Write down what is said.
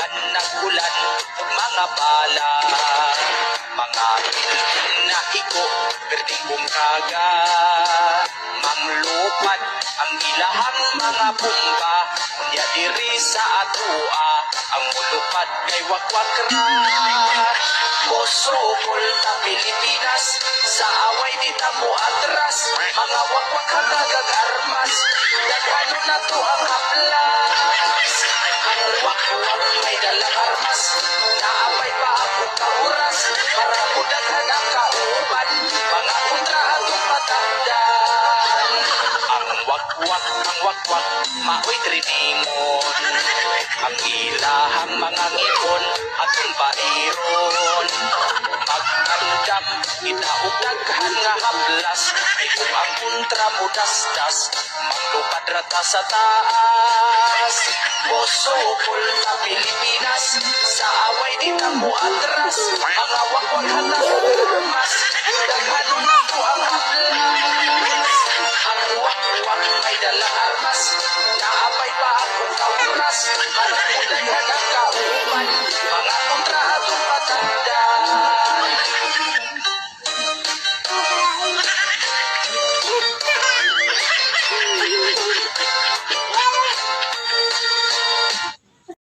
Dagan nagulan mga bala, mga building na iko berding bungkaga, manglupad ang ilahang mga bomba. Unya diri sa atua ang mulupad kay wakwak ra. Bosokol na Pilipinas, sa away di na mo atras, mga wakwak kagagag armas, dagano na to ang haplas. Ang wakwak may dalang armas, naapay pa ako kauras, para mudaghan ang kauban, mga kontra atong matandaan. Ang wakwak, maoy triningon, ang ilahang mga ngipon atong bairon. Magkandam, itaog daghan nga haplas, ay kung ang kontra mo dasdas, maglupad rata sa taas. Bosokol na Pilipinas, sa away di na mo atras, mga wakwak hata